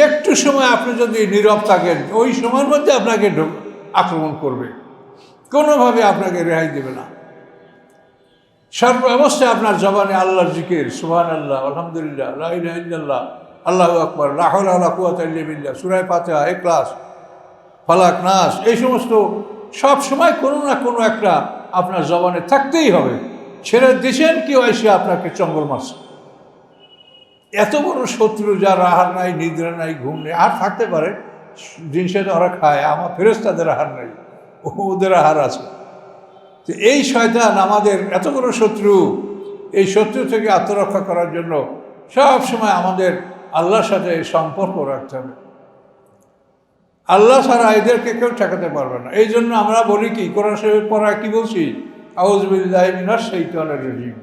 একটু সময় আপনি যদি নীরব থাকেন, ওই সময়ের মধ্যে আপনাকে আক্রমণ করবে, কোনোভাবে আপনাকে রেহাই দেবে না। সর্ব অবস্থায় আপনার জবানে আল্লাহর জিকির, সুবহানাল্লাহ, আলহামদুলিল্লাহ, লা ইলাহা ইল্লাল্লাহ, আল্লাহু আকবার, লা হাওলা ওয়ালা কুওয়াতা ইল্লা বিল্লাহ, সূরা ফাতিহা, ইখলাস, ফালাক, নাস, এই সমস্ত সব সময় কোনো না কোনো একটা আপনার জবানে থাকতেই হবে। ছেড়ে দিয়েছেন, কেউ এসে আপনাকে চঙ্গল মারছে। এত বড় শত্রু, যার আহার নাই, নিদ্রা নাই, ঘুম নেই, আর থাকতে পারে, জিনিসে তো ওরা খায়, আমার ফেরেশতাদের আহার নাই, ওদের আহার আছে। তো এই শয়তান আমাদের এত বড় শত্রু, এই শত্রু থেকে আত্মরক্ষা করার জন্য সব সময় আমাদের আল্লাহর সাথে সম্পর্ক রাখতে হবে। আল্লাহ ছাড়া এদেরকে কেউ ঠেকাতে পারবে না। এই জন্য আমরা বলি কি, কোরআন শরীফ পড়া কি বলছি, আউযু বিল্লাহি মিনাশ শাইতানির রাজিম,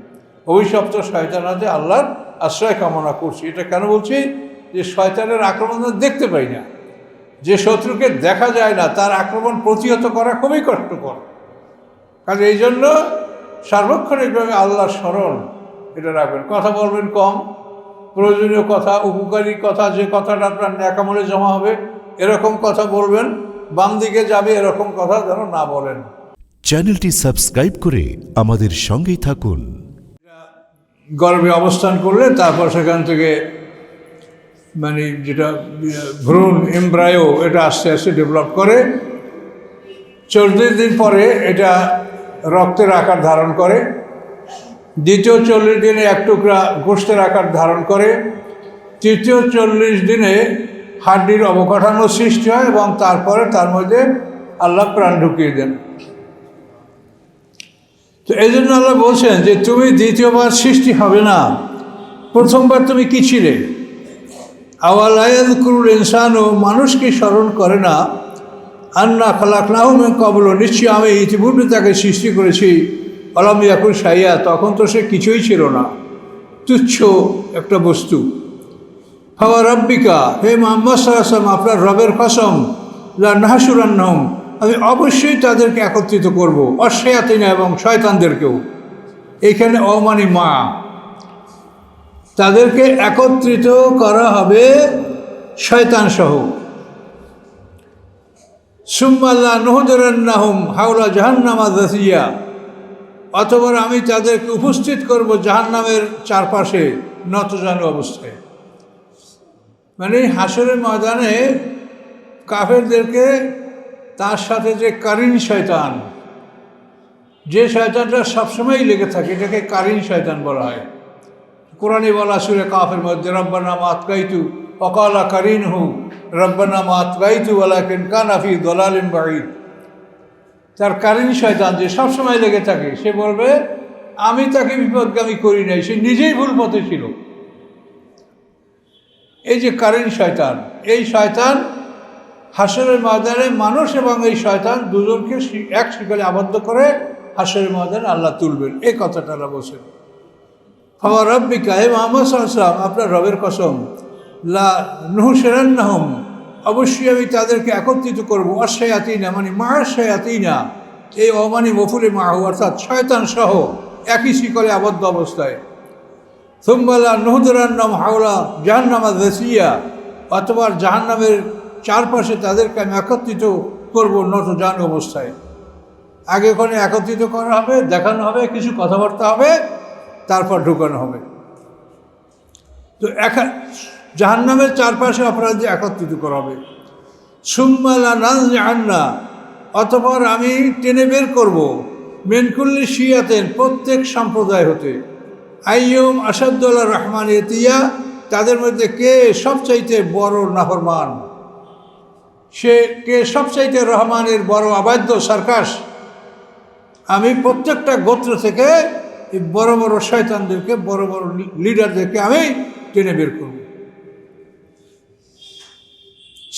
অভিশপ্ত শয়তানাতে আল্লাহর আশ্রয় কামনা করছি। এটা কেন বলছি, যে শয়তানের আক্রমণ দেখতে পাই না, যে শত্রুকে দেখা যায় না, তার আক্রমণ প্রতিহত করা খুবই কষ্টকর। কারণ এই জন্য সার্বক্ষণিকভাবে আল্লাহর স্মরণ এটা রাখবেন। কথা বলবেন কম, প্রয়োজনীয় কথা, উপকারী কথা, যে কথাটা আপনার ন্যাকামলে জমা হবে এরকম কথা বলবেন। বাম দিকে যাবে এরকম কথা যেন না বলেন। চ্যানেলটি সাবস্ক্রাইব করে আমাদের সঙ্গেই থাকুন। গর্ভে অবস্থান করলে তারপর সেখান থেকে মানে যেটা ভ্রূণ, এমব্রায়ো, এটা আস্তে আস্তে ডেভেলপ করে। 40 দিন পরে এটা রক্তের আকার ধারণ করে। দ্বিতীয় 40 দিনে এক টুকরা গোশতের আকার ধারণ করে। তৃতীয় 40 দিনে হাড্ডির অবকাঠামো সৃষ্টি হয় এবং তারপরে তার মধ্যে আল্লাহ প্রাণ ঢুকিয়ে দেন। তো এই জন্য আল্লাহ বলছেন যে তুমি দ্বিতীয়বার সৃষ্টি হবে না, প্রথমবার তুমি কি ছিলে। আওয়ালা ইয়াযকুরুল ইনসানু, মানুষ কি স্মরণ করে না, আন্না খালাকনাহু মিন ক্বাবলু, নিশ্চয়ই আমি ইতিপূর্বে তাকে সৃষ্টি করেছি, আলাম ইয়াকুন শাইয়া, তখন তো সে কিছুই ছিল না, তুচ্ছ একটা বস্তু। ফাওয়া রাব্বিকা, হে মুহাম্মদ সাল্লাল্লাহু আলাইহি ওয়াসাল্লাম, আপনার রবের কসম, লা নাহশুরান্নাহুম, আমি অবশ্যই তাদেরকে একত্রিত করব, অশয়াতিনা, এবং শয়তানদেরকেও। এইখানে অমানি মা, তাদেরকে একত্রিত করা হবে শয়তান সহ। সুম্মা লা নুহদিরান্নাহুম হাওলা জাহান্নামা যাসিয়া, অতঃপর আমি তাদেরকে উপস্থিত করব জাহান্নামের চারপাশে নতজানু অবস্থায়। মানে হাসরের ময়দানে কাফেরদেরকে, তার সাথে যে কারিন শয়তান, যে শয়তানটা সবসময়ই লেগে থাকে, এটাকে কারিন শয়তান বলা হয়। কোরআনে বলা সূরা কাফের মধ্যে, রব্বানা মা আতগাইতু ওয়াকালা কারিনহু রব্বানা মা আতগাইতু ওয়ালাকিন কানা ফি দালালিন বাঈদ। তার কারিন শয়তান যে সবসময় লেগে থাকে, সে বলবে আমি তাকে বিপদগামী করি নাই, সে নিজেই ভুল পথে ছিল। এই যে কারিন শয়তান, এই শয়তান হাসরের ময়দানে মানুষ এবং এই শয়তান দুজনকে এক শিকলে আবদ্ধ করে হাসরের ময়দানে আল্লাহ তুলবেন, এই কথাটা আল্লাহ বলছেন। ফাওয়া রাব্বিকা, হে মুহাম্মদ সাল্লাল্লাহু আলাইহি ওয়াসাল্লাম, আপনার রবের কসম, লা নুহশিরান্নাহুম, অবশ্যই আমি তাদেরকে একত্রিত করবো, অশয়াতিনা, মানে মা শায়াতিনা, এই অমানি মফুলে মাহু, অর্থাৎ শয়তান সহ একই শিকলে আবদ্ধ অবস্থায়। সুম্মা লা নুহদিরান্নাহুম হাওলা জাহান্নামা যাসিয়া, অথবা জাহান্নামের চারপাশে তাদেরকে আমি একত্রিত করব নতজানু অবস্থায়। আগে ওখানে একত্রিত করা হবে, দেখানো হবে, কিছু কথাবার্তা হবে, তারপর ঢুকানো হবে। তো জাহান্নামের চারপাশে অপরাধী একত্রিত করা হবে। সুম্মা লানাযআন্না, অতঃপর আমি টেনে বের করব, মিন কুল্লি শিয়াতেন, প্রত্যেক সম্প্রদায় হতে, আইয়ুম আশাদ্দু আলার রহমানি ইতিয়া, তাদের মধ্যে কে সবচাইতে বড় নাফরমান, সে কে সবচাইতে রহমানের বড় অবাধ্য সার্কাস। আমি প্রত্যেকটা গোত্র থেকে এই বড় বড় শয়তানদেরকে, বড় বড় লিডারদেরকে আমি টেনে বের করব।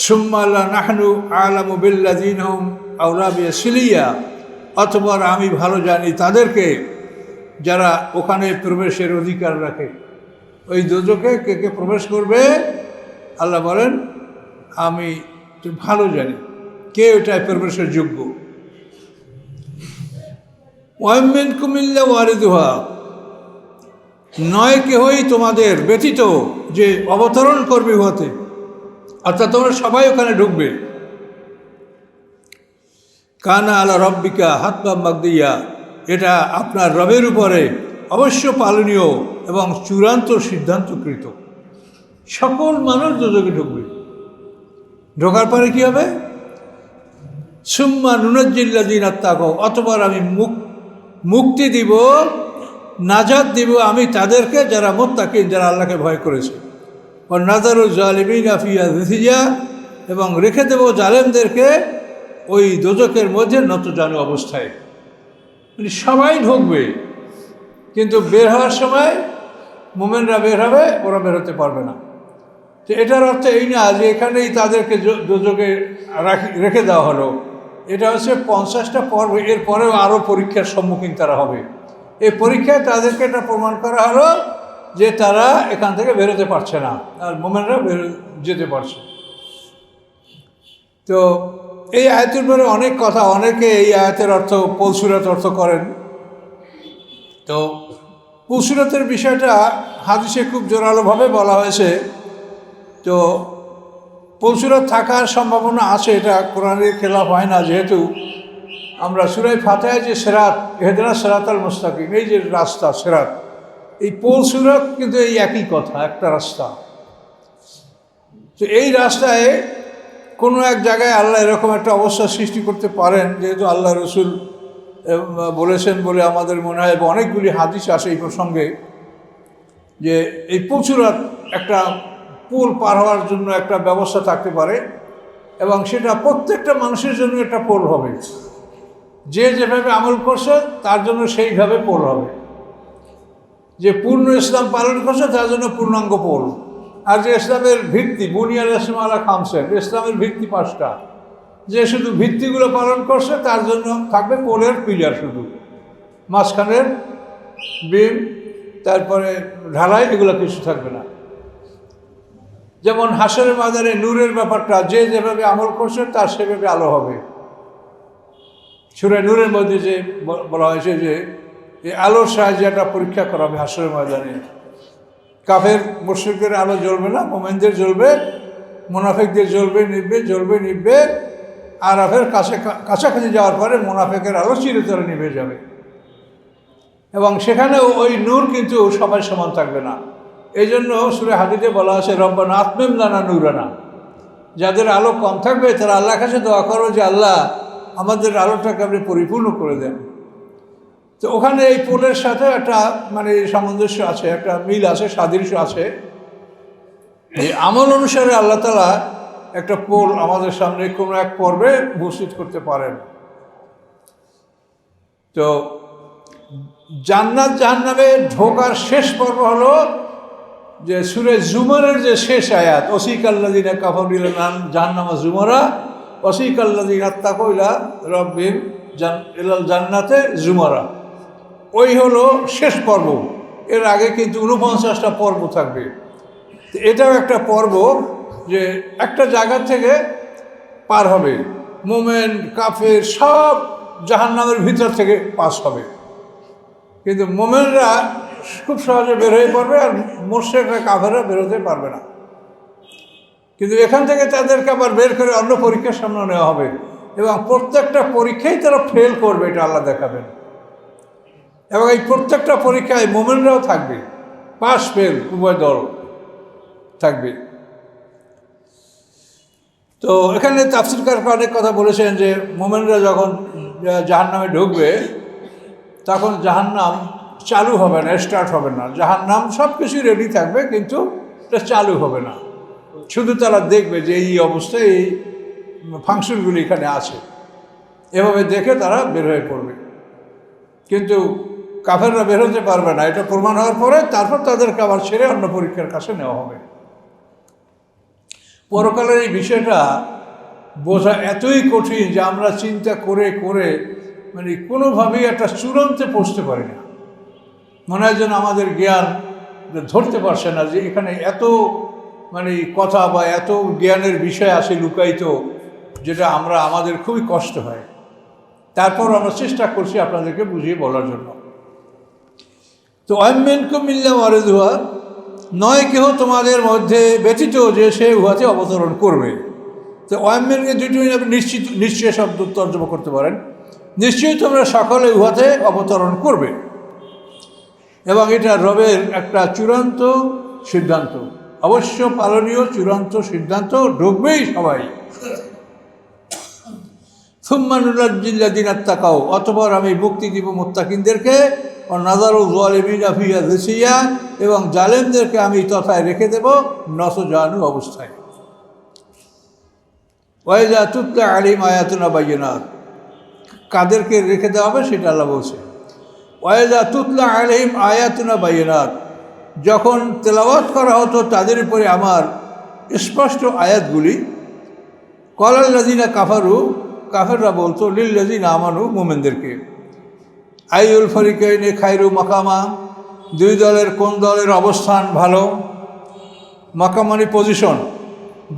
সুম্মা লা নাহনু আ'লামু বিল্লাযীনা হুম আওলা বিসিলিয়া, অতঃপর আমি ভালো জানি তাদেরকে যারা ওখানে প্রবেশের অধিকার রাখে। ওই দোজখে কে কে প্রবেশ করবে আল্লাহ বলেন আমি ভালো জানি কে ওইটায় প্রবেশের যোগ্য। ওয়া মিনকুম ইল্লা ওয়ারিদুহা, নয় কেহই তোমাদের ব্যতীত যে অবতরণ করবে উহাতে। অর্থাৎ তোমরা সবাই ওখানে ঢুকবে। কানা আলা রব্বিকা হাতবা মাগদিয়া, এটা আপনার রবের উপরে অবশ্য পালনীয় এবং চূড়ান্ত সিদ্ধান্তকৃত। সকল মানুষ দোজখে ঢুকবে। ঢোকার পরে কী হবে? সুম্মা নুনাজ্জিল্লাযীনা তাকাও, অতঃপর আমি মুক্তি দিব, নাজাত দিব আমি তাদেরকে যারা মুত্তাকিন, যারা আল্লাহকে ভয় করেছে। ও নাযারু যালিমিনা ফিহা জিথিয়া, এবং রেখে দেব জালেমদেরকে ওই দোজখের মধ্যে নতজানু অবস্থায়। মানে সবাই ঢুকবে, কিন্তু বের হওয়ার সময় মোমেনরা বের হবে, ওরা বের হতে পারবে না। তো এটার অর্থ এই না যে এখানেই তাদেরকে দোজখে রেখে দেওয়া হলো। এটা হচ্ছে 50টা পর্ব, এরপরেও আরও পরীক্ষার সম্মুখীন তারা হবে। এই পরীক্ষায় তাদেরকে এটা প্রমাণ করা হলো যে তারা এখান থেকে বেরোতে পারছে না, আর মোমেনরা যেতে পারছে। তো এই আয়াতের পরে অনেক কথা, অনেকে এই আয়াতের অর্থ পুলসিরাত অর্থ করেন। তো পুলসিরাতের বিষয়টা হাদিসে খুব জোরালোভাবে বলা হয়েছে। তো পুলসিরাত থাকার সম্ভাবনা আছে, এটা কোরআনের খেলাফ হয় না, যেহেতু আমরা সূরা ফাতিহায় যে সিরাত, ইহদিনাস সিরাতাল মুস্তাকিম, এই যে রাস্তা সিরাত, এই পুলসিরাত কিন্তু এই একই কথা, একটা রাস্তা। তো এই রাস্তায় কোনো এক জায়গায় আল্লাহ এরকম একটা অবস্থা সৃষ্টি করতে পারেন, যেহেতু আল্লাহ রসুল বলেছেন বলে আমাদের মনে হয়, এবং অনেকগুলি হাদিস আসে এই প্রসঙ্গে, যে এই পুলসিরাত একটা পুল পার হওয়ার জন্য একটা ব্যবস্থা থাকতে পারে, এবং সেটা প্রত্যেকটা মানুষের জন্য একটা পোল হবে। যে যেভাবে আমল করছে তার জন্য সেইভাবে পোল হবে। যে পূর্ণ ইসলাম পালন করছে তার জন্য পূর্ণাঙ্গ পোল। আর যে ইসলামের ভিত্তি, বুনিয়াল ইসলাম আলা খামসেন, ইসলামের ভিত্তি 5টা, যে শুধু ভিত্তিগুলো পালন করছে তার জন্য থাকবে পোলের পিলার, শুধু মাঝখানের বিম, তারপরে ঢালাই, এগুলো কিছু থাকবে না। যেমন হাসরের ময়দানে নূরের ব্যাপারটা, যে যেভাবে আমল করছে তার সেভাবে আলো হবে। সূরা নূরের মধ্যে যে বলা হয়েছে যে এই আলোর সাহায্যে একটা পরীক্ষা করা হবে হাসরের ময়দানে। কাফের মুশরিকদের আলো জ্বলবে না, মোমেনদের জ্বলবে, মুনাফিকদের জ্বলবে নিভবে। আরাফের কাছাকাছি যাওয়ার পরে মুনাফিকের আলো চিরতরে নিভে যাবে। এবং সেখানে ওই নূর কিন্তু সবাই সমান থাকবে না। এই জন্য সূরা হাদীদে বলা আছে, রব্বানা আতমিম লানা নূরানা, যাদের আলো কম থাকবে তারা আল্লাহর কাছে দোয়া করো যে আল্লাহ আমাদের আলোটাকে আপনি পরিপূর্ণ করে দেন। তো ওখানে এই পোলের সাথে একটা মানে সামঞ্জস্য আছে, একটা মিল আছে, সাদৃশ্য আছে। এই আমল অনুসারে আল্লাহ তাআলা একটা পোল আমাদের সামনে কোনো এক পর্বে উপস্থিত করতে পারেন। তো জান্নাত জাহান্নামে ঢোকার শেষ পর্ব হলো যে সূরা জুমারের যে শেষ আয়াত, ওয়াসিকাল্লাযিনা কাফারু ইলা জাহান্নামা জুমারা ওয়াসিকাল্লাযিনা তাকাউ ইলা রাব্বিহিম ইলাল জান্নাতে জুমারা। ওই হলো শেষ পর্ব। এর আগে কিন্তু 49টা পর্ব থাকবে। তো এটাও একটা পর্ব যে একটা জায়গা থেকে পার হবে, মোমেন কাফের সব জাহান্নামের ভিতর থেকে পাস হবে, কিন্তু মোমেনরা খুব সহজে বের হয়ে পড়বে, আর মুশরিকরা কাফেররা বেরোতে পারবে না। কিন্তু এখান থেকে তাদেরকে আবার বের করে অন্য পরীক্ষার সামনে নেওয়া হবে, এবং প্রত্যেকটা পরীক্ষায় তারা ফেল করবে, এটা আল্লাহ দেখাবেন। এবং এই প্রত্যেকটা পরীক্ষায় মোমেনরাও থাকবে, পাস ফেল উভয় দল থাকবে। তো এখানে তাফসীরকার অনেক কথা বলেছেন যে মোমেনরা যখন জাহান্নামে ঢুকবে তখন জাহান্নাম চালু হবে না, স্টার্ট হবে না। জাহান্নাম সব কিছু রেডি থাকবে, কিন্তু এটা চালু হবে না। শুধু তারা দেখবে যে এই অবস্থায় এই ফাংশনগুলি এখানে আছে, এভাবে দেখে তারা বের হয়ে পড়বে। কিন্তু কাফেররা বের হতে পারবে না। এটা প্রমাণ হওয়ার পরে তারপর তাদেরকে আবার ছেড়ে অন্য পরীক্ষার কাছে নেওয়া হবে। পরকালের এই বিষয়টা বোঝা এতই কঠিন যে আমরা চিন্তা করে করে মানে কোনোভাবেই একটা চূড়ান্তে পৌঁছতে পারি না। মনে হয় যেন আমাদের জ্ঞান ধরতে পারছে না যে এখানে এত মানে কথা বা এত জ্ঞানের বিষয় আছে লুকায়িত, যেটা আমাদের খুবই কষ্ট হয়। তারপর আমরা চেষ্টা করছি আপনাদেরকে বুঝিয়ে বলার জন্য। তো ওয়ামিনকুম ইল্লা ওয়ারিদুহা, নয় কেহ তোমাদের মধ্যে ব্যতীত যে সে উহাতে অবতরণ করবে। তো ওয়াম্মেনকে দুটি আপনি নিশ্চয় শব্দ তর্জমা করতে পারেন, নিশ্চয়ই তোমরা সকলে উহাতে অবতরণ করবে। এবং এটা রবের একটা চূড়ান্ত সিদ্ধান্ত, অবশ্য পালনীয় চূড়ান্ত সিদ্ধান্ত, ঢুকবেই সবাই। সুম্মানুল্লাহিল্লাযিনা তাকাও, অতঃপর আমি মুক্তি দিব মুত্তাকিনদেরকে, ও নাযারু যালিমিনা ফিহা জিসিয়া, এবং জালেমদেরকে আমি তথায় রেখে দেব নতজানু অবস্থায়। ওয়াইযা তুতলা আলাইহিম আয়াতুনা বায়্যিনাত, কাদেরকে রেখে দেওয়া হবে সেটা আল্লাহ বলছে। ওয়াইযা তুতলা আলাইহিম আয়াতুনা বায়্যিনাত, যখন তেলাওয়াত করা হতো তাদের উপরে আমার স্পষ্ট আয়াতগুলি, ক্বালাল্লাযিনা কাফারু, কাফেররা বলতো, লিল্লাযিনা আমানু, মুমিনদেরকে, আইয়ুল ফরিকাইনি খায়রু মাকামা, দুই দলের কোন দলের অবস্থান ভালো। মাকাম মানে পজিশন,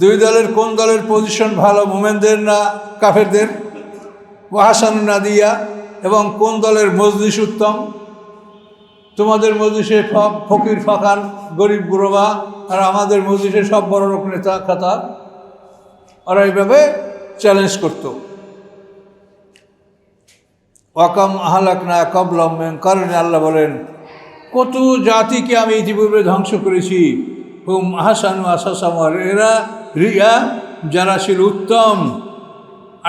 দুই দলের কোন দলের পজিশন ভালো, মুমিনদের না কাফেরদের। ওয়া হাসানু নাদিয়া, এবং কোন দলের মজলিস উত্তম, তোমাদের মজলিসে ফকির ফাকার গরিব গুরবা, আর আমাদের মজলিসে সব বড় লোক নেতা খাতা। ওরা এইভাবে চ্যালেঞ্জ করতো। ওয়াকাম আহলাকনা ক্বাবলাহুম মিন কারনি, আল্লাহ বলেন কত জাতিকে আমি ইতিপূর্বে ধ্বংস করেছি। হুম আহসানু আসাসাম, এরা রিয়া যারা ছিল উত্তম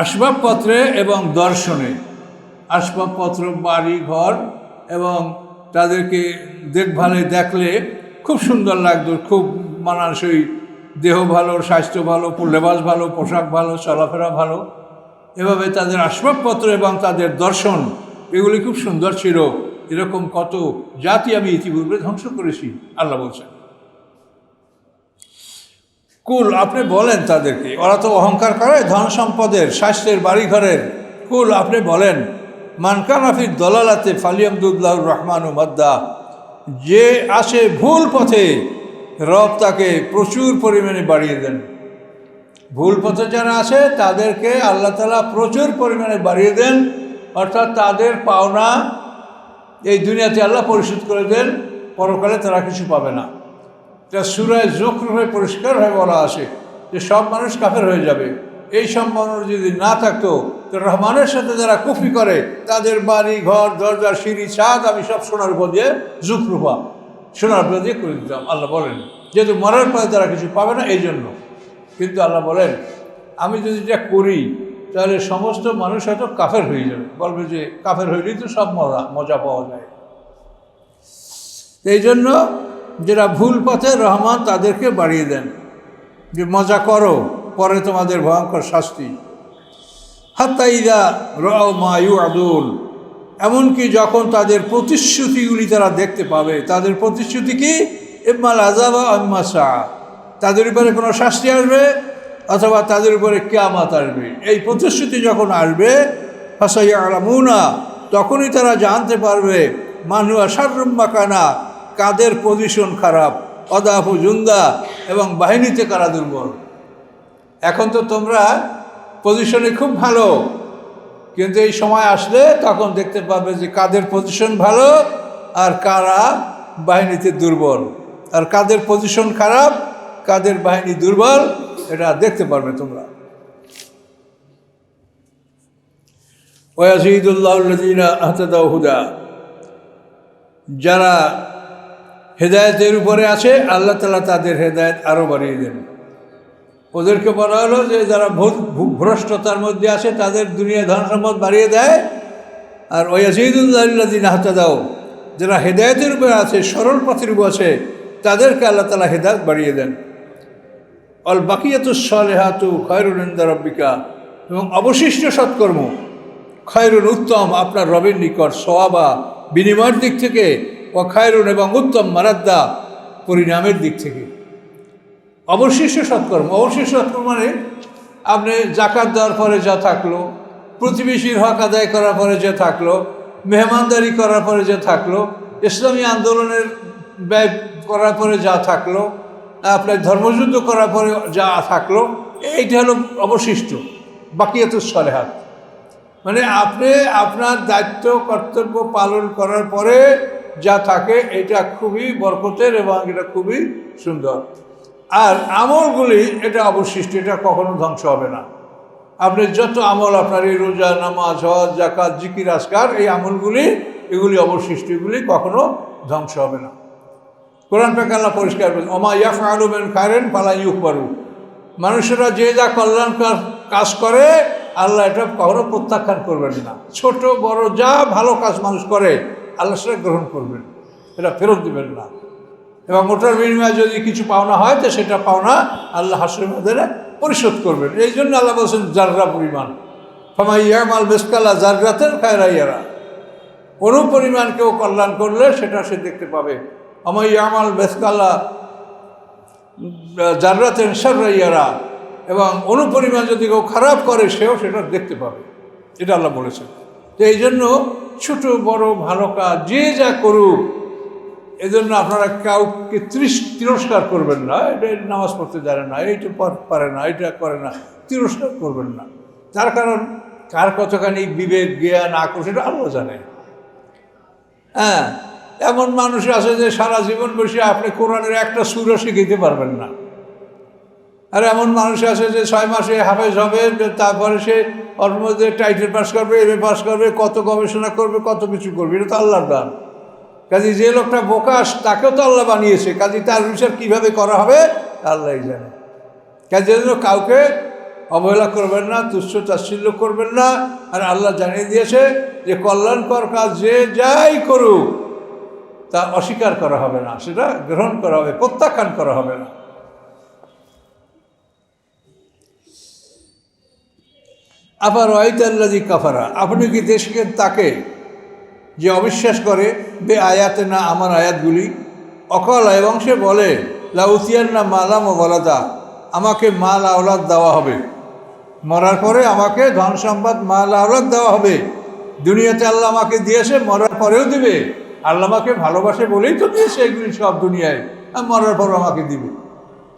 আসবাবপত্রে এবং দর্শনে, আসবাবপত্র বাড়ি ঘর, এবং তাদেরকে দেখভালে দেখলে খুব সুন্দর লাগতো, খুব মানানসই, দেহ ভালো, স্বাস্থ্য ভালো, লেবাস ভালো, পোশাক ভালো, চলাফেরা ভালো, এভাবে তাদের আসবাবপত্র এবং তাদের দর্শন এগুলি খুব সুন্দর ছিল। এরকম কত জাতি আমি ইতিপূর্বে ধ্বংস করেছি, আল্লাহ বলছেন। কুল, আপনি বলেন তাদেরকে, ওরা তো অহংকার করে ধন সম্পদের, স্বাস্থ্যের, বাড়িঘরের। কুল, আপনি বলেন, মান কানা ফি দলালাতে ফালিয়ামদুল্লাহুর রহমানু মাদ্দা, যে আসে ভুল পথে রব তাকে প্রচুর পরিমাণে বাড়িয়ে দেন। ভুল পথে যারা আছে তাদেরকে আল্লাহ তাআলা প্রচুর পরিমাণে বাড়িয়ে দেন, অর্থাৎ তাদের পাওনা এই দুনিয়াতে আল্লাহ পরিশোধ করে দেন, পরকালে তারা কিছু পাবে না। এটা সূরা যুখরুফে পরিষ্কারভাবে বলা আছে যে সব মানুষ কাফের হয়ে যাবে। এই সম্ভাবনা যদি না থাকতো তো রহমানের সাথে যারা কুফরি করে তাদের বাড়ি ঘর দরজা সিঁড়ি ছাদ আমি সব সোনার উপর দিয়ে যুখরুফা, সোনার উপর দিয়ে করে দিতাম। আল্লাহ বলেন যেহেতু মরার পরে তারা কিছু পাবে না এই জন্য। কিন্তু আল্লাহ বলেন আমি যদি এটা করি তাহলে সমস্ত মানুষ হয়তো কাফের হয়ে যাবে, বলবে যে কাফের হইলেই তো সব মজা পাওয়া যায়। এই জন্য যারা ভুল পথে রহমান তাদেরকে বাড়িয়ে দেন যে মজা করো, পরে তোমাদের ভয়ঙ্কর শাস্তি। হাত্তা ইযা রাও মা ইউআদুন, এমনকি যখন তাদের প্রতিশ্রুতিগুলি তারা দেখতে পাবে। তাদের প্রতিশ্রুতি কি? ইম্মাল আযাবা ইম্মা সা, তাদের উপরে কোনো শাস্তি আসবে অথবা তাদের উপরে কিয়ামত আসবে। এই প্রতিশ্রুতি যখন আসবে ফাসায়ালামুনা, তখনই তারা জানতে পারবে মান হুয়া শাররুম মাকানা, কাদের পজিশন খারাপ, অদাফু জুন্দা, এবং বাহিনীতে কারা দুর্বল। এখন তো তোমরা পজিশনে খুব ভালো, কিন্তু এই সময় আসলে তখন দেখতে পাবে যে কাদের পজিশন ভালো আর কারা বাহিনীতে দুর্বল, আর কাদের পজিশন খারাপ, কাদের বাহিনী দুর্বল, এটা দেখতে পারবে তোমরা। ওয়াজিদুল্লাহুল্লাযীনা আহতাদাউ হুদা, যারা হেদায়েতের উপরে আছে আল্লাহ তাআলা তাদের হেদায়েত আরও বাড়িয়ে দেন। ওদেরকে বলা হলো যে যারা ভ্রষ্টতার মধ্যে আছে তাদের দুনিয়া ধন সম্পদ বাড়িয়ে দেয়, আর ওয়াজিদুল্লাহুল্লাযীনা আহতাদাউ, যারা হেদায়েতের উপরে আছে, সরল পথের উপর আছে, তাদেরকে আল্লাহ তাআলা হেদায়েত বাড়িয়ে দেন। অল বাকিয়াতুস সালিহাতু খায়রুন ইনদা রাব্বিকা, এবং অবশিষ্ট সৎকর্ম খায়রুন উত্তম আপনার রবের নিকট, সওয়াবা বিনিময়ের দিক থেকে, ও খায়রুন এবং উত্তম মারাদ্দা পরিণামের দিক থেকে। অবশিষ্ট সৎকর্ম, অবশিষ্ট সৎকর্ম মানে আপনি জাকাত দেওয়ার পরে যা থাকলো, প্রতিবেশীর হক আদায় করার পরে যে থাকলো, মেহমানদারি করার পরে যে থাকলো, ইসলামী আন্দোলনের ব্যয় করার পরে যা থাকলো, আপনার ধর্মযুদ্ধ করার পরে যা থাকলো, এইটা হলো অবশিষ্ট বাকিয়াতুস সালিহাত। মানে আপনি আপনার দায়িত্ব কর্তব্য পালন করার পরে যা থাকে এটা খুবই বরকতের এবং এটা খুবই সুন্দর। আর আমলগুলি এটা অবশিষ্ট, এটা কখনো ধ্বংস হবে না। আপনি যত আমল আপনার এই রোজা, নামাজ, হজ, যাকাত, জিকির, আজকার, এই আমলগুলি এগুলি অবশিষ্ট, এগুলি কখনো ধ্বংস হবে না। কোরআন পাক আল্লাহ পরিষ্কার বলেন, ওমা ইয়াফআলু মিন খায়রিন ফালা ইউকবারু। মানুষেরা যে যা কল্যাণকর কাজ করে আল্লাহ এটা কখনো প্রত্যাখ্যান করবেন না। ছোট বড় যা ভালো কাজ মানুষ করে আল্লাহ সেটা গ্রহণ করবেন, এটা ফেরত দিবেন না। এবং ওটার বিনিময়ে যদি কিছু পাওনা হয় তো সেটা পাওনা আল্লাহ হাসরের ময়দানে পরিশোধ করবেন। এই জন্য আল্লাহ বলছেন জাররা পরিমাণ, ফামান ইয়ামাল মিসকালা জাররাতিন খায়রান ইয়ারা। অনুপরিমাণ কেউ কল্যাণ করলে সেটা সে দেখতে পাবে। ফামান ইয়ামাল মিসকালা জাররাতিন শাররান ইয়ারা, এবং অনুপরিমাণ যদি কেউ খারাপ করে সেও সেটা দেখতে পাবে, এটা আল্লাহ বলেছেন। তো এই জন্য ছোট বড় ভালো কাজ যে যা করুক, এজন্য আপনারা কাউকে তিরস্কার করবেন না। এটা নামাজ পড়তে জানে না, এইটা পারে না, এটা করে না, তিরস্কার করবেন না। তার কারণ কার কতখানি বিবেক জ্ঞান আক্রোশ এটা আল্লাহ জানে। হ্যাঁ, এমন মানুষ আছে যে সারা জীবন বসে আপনি কোরআনের একটা সূরা শিখাইতে পারবেন না। আর এমন মানুষ আছে যে 6 মাসে হাফেজ হবে, তারপরে সে ওর মধ্যে টাইটেল পাস করবে, এমএ পাস করবে, কত গবেষণা করবে, কত কিছু করবে। এটা তো আল্লাহর দান। কাজে যে লোকটা বোকাস তাকেও তো আল্লাহ বানিয়েছে, কাজে তার বিচার কীভাবে করা হবে আল্লাহই জানে। কাজে জন্য কাউকে অবহেলা করবেন না, তুচ্ছ তাচ্ছিল্য করবেন না। আর আল্লাহ জানিয়ে দিয়েছে যে কল্যাণকর কাজ যে যাই করুক তা অস্বীকার করা হবে না, সেটা গ্রহণ করা হবে, প্রত্যাখ্যান করা হবে না। আবার ওয়াইতাল্লাযী কাফারা, আপনি কি দেখেন তাকে যে অবিশ্বাস করে বে আয়াতে না, আমার আয়াতগুলি, অকল, এবং সে বলে লাউতিয়ান্না মালাম ও ওয়ালাদা, আমাকে মাল আওলাদ দেওয়া হবে, মরার পরে আমাকে ধন সম্পদ মাল আওলাদ দেওয়া হবে। দুনিয়াতে আল্লাহ আমাকে দিয়েছে, মরার পরেও দিবে। আল্লাহ আমাকে ভালোবাসে বলেই তো দিয়েছে এগুলি সব দুনিয়ায়, আর মরার পরও আমাকে দিবে।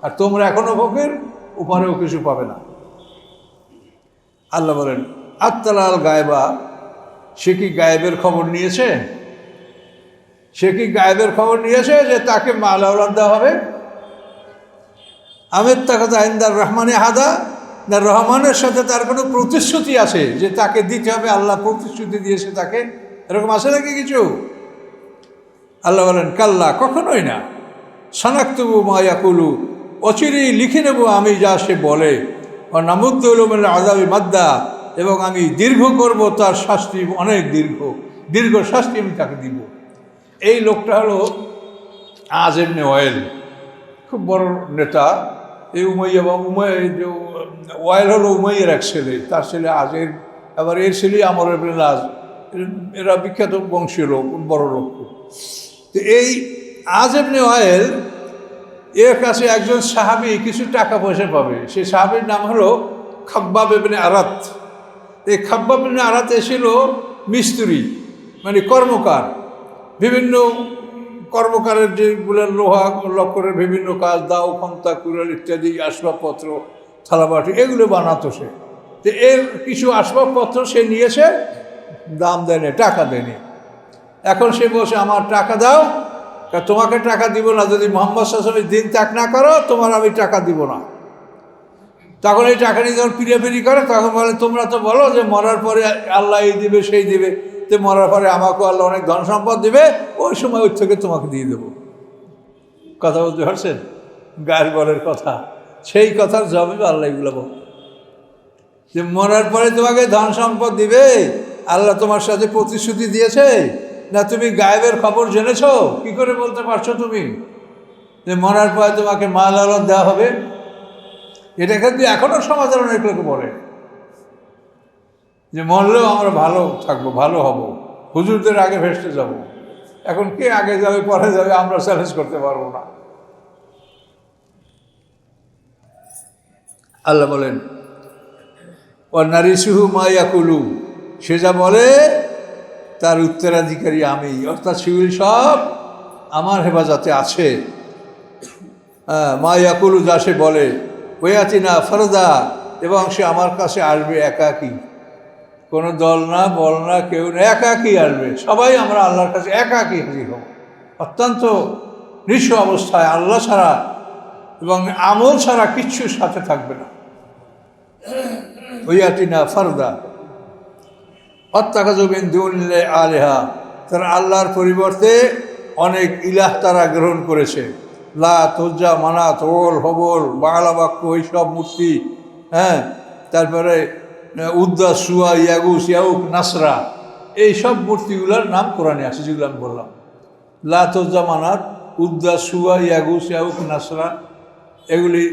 আর তোমরা এখনও ফকির, উপরেও কিছু পাবে না। আল্লাহ বলেন আত্তালাল গায়বা, সে কি গায়েবের খবর নিয়েছে? সে কি গায়েবের খবর নিয়েছে যে তাকে মাল আওলাদ দেওয়া হবে? আমের তাকাতা ইনদার রহমানে হাদা, না রহমানের সাথে তার কোনো প্রতিশ্রুতি আছে যে তাকে দিতে হবে? আল্লাহ প্রতিশ্রুতি দিয়েছে তাকে, এরকম আছে নাকি কিছু? আল্লাহ বলেন কাল্লা, কখনোই না। সানাক্তবু মা ইয়াকুলু, অচিরেই লিখে নেব আমি যা সে বলে। ও নামুদ্দৌলমের আযাবি মাদ্দা, এবং আমি দীর্ঘ করব তার শাস্তি, অনেক দীর্ঘ শাস্তি আমি তাকে দিব। এই লোকটা হলো আজ ইবনে ওয়াইল, খুব বড় নেতা। এই উমাইয়া বা যে ওয়াইল হলো উমাইয়ার এক ছেলে, তার ছেলে আজের, আবার এর ছেলে আমর ইবনে আজ, এরা বিখ্যাত বংশীয় লোক, বড় লোক। তো এই আজ ইবনে ওয়াইল, এর কাছে একজন সাহাবী কিছু টাকা পয়সা পাবে। সেই সাহাবীর নাম হলো খাব্বাব ইবনে আরাত। এই খাব্বাব ইবনে আরাত এসেছিল মিস্ত্রি, মানে কর্মকার, বিভিন্ন কর্মকারের যেগুলো লোহা লক্করের বিভিন্ন কাজ, দাও, খন্তা, কুড়াল ইত্যাদি আসবাবপত্র, থালাবাটি, এগুলো বানাতো সে। তো এর কিছু আসবাবপত্র সে নিয়েছে, দাম দেয়নি, টাকা দেয়নি। এখন সে বলছে আমার টাকা দাও, তোমাকে টাকা দিব না, যদি মোহাম্মদ সাল্লাল্লাহু আলাইহি ওয়াসাল্লাম দিন ত্যাগ না করো তোমার আমি টাকা দিব না। তখন এই টাকা নিয়ে যখন পিড়াপিড়ি করে তখন বলে তোমরা তো বলো যে মরার পরে আল্লাহ এই দিবে সেই দিবে, তো মরার পরে আমাকেও আল্লাহ অনেক ধন সম্পদ দিবে, ওই সময় ওর থেকে তোমাকে দিয়ে দেবো। কথা বলতে পারছেন? গায়ের বলের কথা, সেই কথার জবাবে আল্লাহ এগুলো বল যে মরার পরে তোমাকে ধন সম্পদ দিবে, আল্লাহ তোমার সাথে প্রতিশ্রুতি দিয়েছে না? তুমি গায়েবের খবর জেনেছো, কি করে বলতে পারছো তুমি যে মরার পরে তোমাকে মাল আওলাদ দেওয়া হবে? এটা কিন্তু এখনও সমাজের অনেক লোক বলে যে মরলেও আমরা ভালো থাকবো, ভালো হব, হুজুরদের আগে ভেসতে যাব। এখন কে আগে যাবে পরে যাবে আমরা চ্যালেঞ্জ করতে পারবো না। আল্লাহ বলেন ও নারিসুহু মা ইয়াকুলু, সে যা বলে তার উত্তরাধিকারী আমি, অর্থাৎ সেগুলি সব আমার হেফাজতে আছে। মা ইয়াকুলু, যা সে বলে, ওয়াতিনা ফরদা, এবং সে আমার কাছে আসবে একাকী। কোনো দল না, বল না, কেউ না, একাকী আসবে। সবাই আমরা আল্লাহর কাছে একাকী হাজির হব, অত্যন্ত নিঃস্ব অবস্থায়, আল্লাহ ছাড়া এবং আমল ছাড়া কিচ্ছু সাথে থাকবে না। ওয়াতিনা ফারদা অত্যাকাযু মিন দুনিল্লাহি আলিহা, তারা আল্লাহর পরিবর্তে অনেক ইলাহ তারা গ্রহণ করেছে। লাত, উজ্জা, মানাত, ওল, হবল, বাংলা বাক্য, এইসব মূর্তি, হ্যাঁ, তারপরে উদ্দা, সুয়া, ইয়াগুস, ইয়াউক, নাসরা, এইসব মূর্তিগুলোর নাম কোরআনে আছে, যেগুলো আমি বললাম। লাত, উজ্জা, মানাত, উদ্দা, সুয়া, ইয়াগুস, ইয়াউক, নাসরা, এগুলি।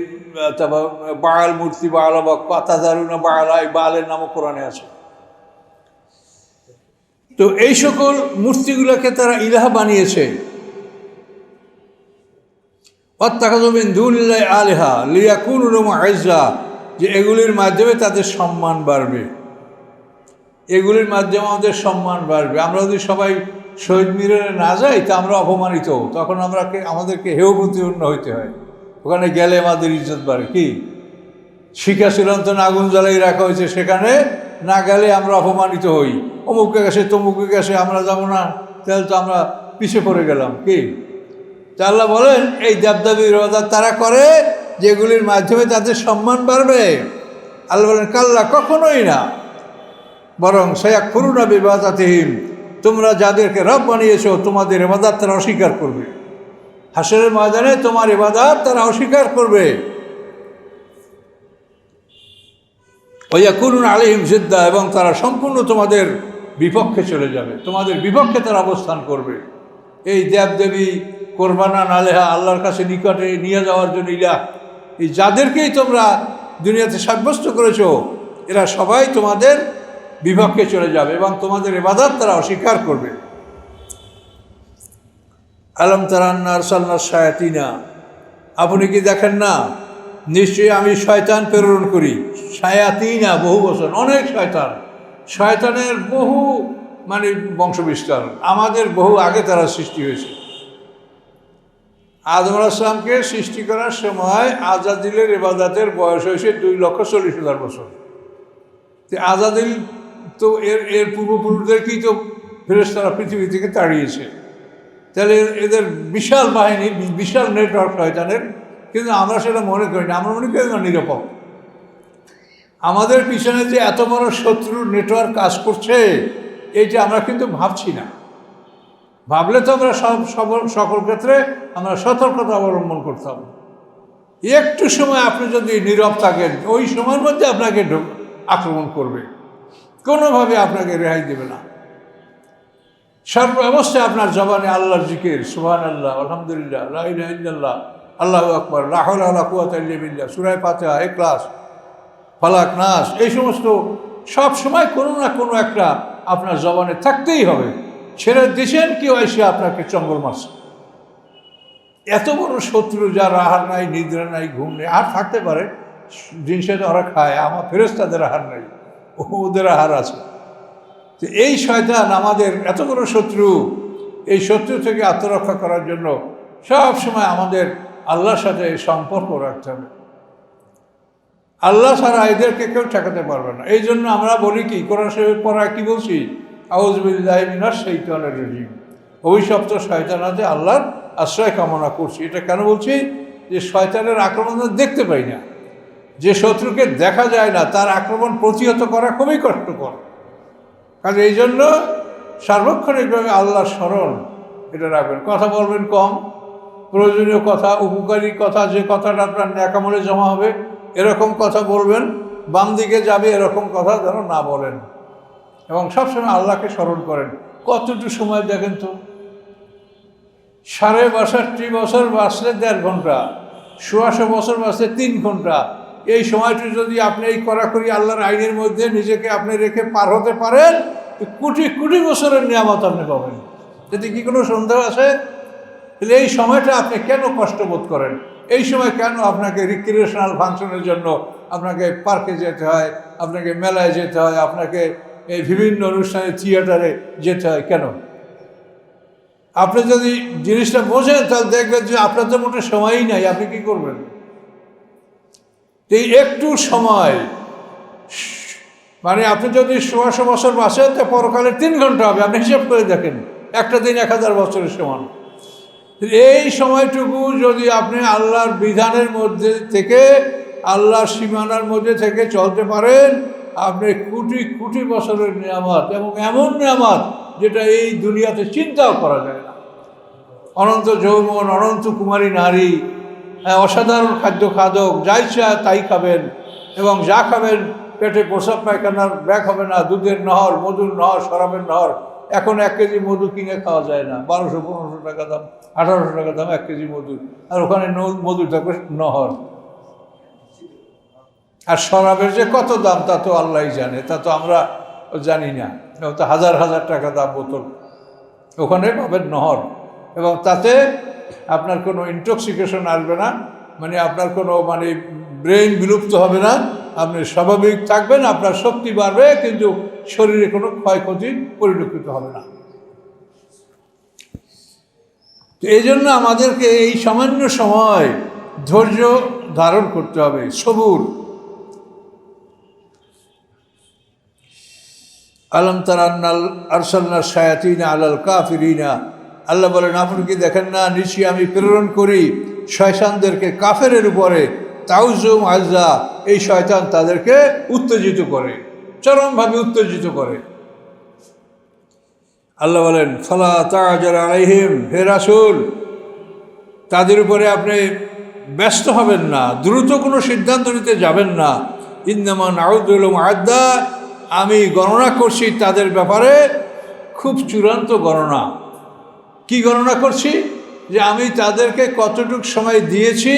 তারপর বায়াল মূর্তি, বাংলা বাক্য, আতাজারুনা বায়ালা, এই বায়ালের নামও কোরআনে আছে। তো এই সকল মূর্তিগুলোকে তারা ইলাহ বানিয়েছে। ওয়াত্তাখাযু মিন দুনিল্লাহি আলিহা লিয়াকুনু লাহুম ইজ্জা, যে এগুলির মাধ্যমে তাদের সম্মান বাড়বে, এগুলির মাধ্যমে আমাদের সম্মান বাড়বে। আমরা যদি সবাই শহীদ মিনারে না যাই তা আমরা অপমানিত, তখন আমাদেরকে হেয় প্রতিপন্ন হইতে হয়। ওখানে গেলে আমাদের ইজ্জত বাড়ে। কি শিখা চিরন্তন আগুন জ্বালাই রাখা হয়েছে, সেখানে না গেলে আমরা অপমানিত হই। অমুকে গেছে, তমুকে গেছে, আমরা যাবো না, তাহলে তো আমরা পিছিয়ে পড়ে গেলাম। কি তা আল্লাহ বলেন, এই দেবদেবীর ইবাদত তারা করে যেগুলির মাধ্যমে তাদের সম্মান বাড়বে। আল্লাহ বলেন, কাল্লা, কখনোই না, বরং সায়াকফুরুনা বিইবাদাতিহিম, তোমরা যাদেরকে রব বানিয়েছো তোমাদের ইবাদত তারা অস্বীকার করবে। হাসরের ময়দানে তোমার ইবাদত তারা অস্বীকার করবে। ওয়ায়াকুনুনা আলাইহিম জিদ্দা, এবং তারা সম্পূর্ণ তোমাদের বিপক্ষে চলে যাবে, তোমাদের বিপক্ষে তারা অবস্থান করবে। এই দেবদেবী কোরবানান আলেহা, আল্লাহর কাছে নিকটে নিয়ে যাওয়ার জন্য ইলাহ, এই যাদেরকেই তোমরা দুনিয়াতে সাব্যস্ত করেছো, এরা সবাই তোমাদের বিপক্ষে চলে যাবে এবং তোমাদের ইবাদত তারা অস্বীকার করবে। আলম তারা আন্না আরসালনা শায়াতিনা, আপনি কি দেখেন না, নিশ্চয়ই আমি শয়তান প্রেরণ করি। শায়াতিনা, বহু বছর, অনেক শয়তান, শয়তানের বহু বংশবিস্তার, আমাদের বহু আগে তারা সৃষ্টি হয়েছে। আদম আলাইহিস সালামকে সৃষ্টি করার সময় আজাদিলের ইবাদতের বয়স হয়েছে 2,40,000 বছর। তো আজাদিল তো এর পূর্বপুরুষদেরকেই তো ফেরেশতারা পৃথিবী থেকে তাড়িয়েছে। তাহলে এদের বিশাল বাহিনী, বিশাল নেটওয়ার্ক শয়তানের, কিন্তু আমরা সেটা মনে করি না। আমরা মনে করি না নিরাপদ। আমাদের পিছনে যে এত বড় শত্রুর নেটওয়ার্ক কাজ করছে, এইটা আমরা কিন্তু ভাবছি না। ভাবলে তো আমরা সকল ক্ষেত্রে আমরা সতর্কতা অবলম্বন করতাম। একটু সময় আপনি যদি নীরব থাকেন, ওই সময়ের মধ্যে আপনাকে আক্রমণ করবে, কোনোভাবে আপনাকে রেহাই দেবে না। সর্ব অবস্থায় আপনার জবানে আল্লাহর জিকির, সুবহানাল্লাহ, আলহামদুলিল্লাহ, লা ইলাহা ইল্লাল্লাহ, আল্লাহু আকবার, লা হাওলা ওয়ালা কুওয়াতা ইল্লা বিল্লাহ, সূরা ফাতিহা, ইখলাস, ফালাক, নাস, এই সমস্ত সব সময় কোনো না কোনো একটা আপনার জবানে থাকতেই হবে। ছেড়ে দিয়েছেন কেউ এসে আপনাকে চঙ্গল মারছে। এত বড় শত্রু, যার আহার নাই, নিদ্রা নাই, ঘুম নেই, আর থাকতে পারে, জিনিসে তো ওরা খায়, আমার ফেরেশতাদের আহার নাই, ওদের আহার আছে। তো এই শয়তান আমাদের এত বড় শত্রু, এই শত্রু থেকে আত্মরক্ষা করার জন্য সব সময় আমাদের আল্লাহর সাথে সম্পর্ক রাখতে হবে। আল্লাহ ছাড়া এদেরকে কেউ ঠেকাতে পারবে না। এই জন্য আমরা বলি কি, কোরআন শরীফ পড়া কি বলছি, আউযু বিল্লাহি মিনাশ শাইতানির রাজিম, অভিশপ্ত শয়তানাতে আল্লাহর আশ্রয় কামনা করছি। এটা কেন বলছি, যে শয়তানের আক্রমণ দেখতে পাই না, যে শত্রুকে দেখা যায় না, তার আক্রমণ প্রতিহত করা খুবই কষ্টকর। কারণ এই জন্য সার্বক্ষণিকভাবে আল্লাহর স্মরণ এটা রাখবেন। কথা বলবেন কম, প্রয়োজনীয় কথা, উপকারী কথা, যে কথাটা আপনার নেক আমলে জমা হবে এরকম কথা বলবেন। বাম দিকে যাবে এরকম কথা যেন না বলেন, এবং সবসময় আল্লাহকে স্মরণ করেন। কতটুকু সময় দেখেন তো, 62 বছর বাঁচলে 1.5 ঘন্টা, 86 বছর বাঁচলে 3 ঘন্টা। এই সময়টি যদি আপনি এই কড়াকড়ি আল্লাহর আইনের মধ্যে নিজেকে আপনি রেখে পার হতে পারেন, কোটি কোটি বছরের নিয়ামত আপনি পাবেন। যদি কি কোনো সন্দেহ আছে? তাহলে এই সময়টা আপনি কেন কষ্ট বোধ করেন? এই সময় কেন আপনাকে রিক্রিয়েশনাল ফাংশনের জন্য আপনাকে পার্কে যেতে হয়, আপনাকে মেলায় যেতে হয়, আপনাকে এই বিভিন্ন অনুষ্ঠানে, থিয়েটারে যেতে হয়? কেন? আপনি যদি জিনিসটা বোঝেন তাহলে দেখবেন যে আপনার তো মোটে সময়ই নাই, আপনি কি করবেন? এই একটু সময় মানে আপনি যদি 100 বছর বাঁচেন তো পরকালে 3 ঘন্টা হবে। আপনি হিসাব করে দেখেন, একটা দিন 1000 বছরের সমান। এই সময়টুকু যদি আপনি আল্লাহর বিধানের মধ্যে থেকে, আল্লাহর সীমানার মধ্যে থেকে চলতে পারেন, আপনি কোটি কোটি বছরের নিয়ামত, এবং এমন নিয়ামত যেটা এই দুনিয়াতে চিন্তাও করা যায় না। অনন্ত যৌবন, অনন্ত কুমারী নারী, অসাধারণ খাদ্য খাদক, যা ইচ্ছা তাই খাবেন, এবং যা খাবেন পেটে প্রসাব পায়খানার ব্যাগ হবে না। দুধের নহর, মধুর নহর, শরাবের নহর। এখন 1 কেজি মধু কিনে খাওয়া যায় না, 1200-1500 টাকা দাম, 1800 টাকা দাম 1 কেজি মধু। আর ওখানে মধু থাকবে নহর। আর শরাবের যে কত দাম তা তো আল্লাহই জানে, তা তো আমরা জানি না। তো হাজার হাজার টাকা দাম বোতল। ওখানে পাবেন নহর, এবং তাতে আপনার কোনো ইনটক্সিকেশন আসবে না, মানে আপনার কোনো ব্রেইন বিলুপ্ত হবে না, আপনি স্বাভাবিক থাকবেন, আপনার শক্তি বাড়বে, কিন্তু শরীরে কোনো ক্ষয়ক্ষতি পরিলক্ষিত হবে না। তো এই জন্য আমাদেরকে এই সামান্য সময় ধৈর্য ধারণ করতে হবে, সবুর। আলম তারান্নাল আরসালনা শায়াতিনা আলাল কাফিরিনা, আল্লাহ বলেন আপনি কি দেখেন না, নিশ্চয়ই আমি প্রেরণ করি শয়তানদেরকে কাফেরের উপরে, তাউজুম আজ্জা, এই শয়তান তাদেরকে উত্তেজিত করে, চরমভাবে উত্তেজিত করে। আল্লাহ বলেন ফালা তাআজাল আলাইহিম, হে রাসূল তাদের উপরে আপনি ব্যস্ত হবেন না, দ্রুত কোনো সিদ্ধান্ত নিতে যাবেন না। ইন্নামা নাউযু লাহুম আদ্দা, আমি গণনা করছি তাদের ব্যাপারে খুব চূড়ান্ত গণনা। কি গণনা করছি? যে আমি তাদেরকে কতটুক সময় দিয়েছি,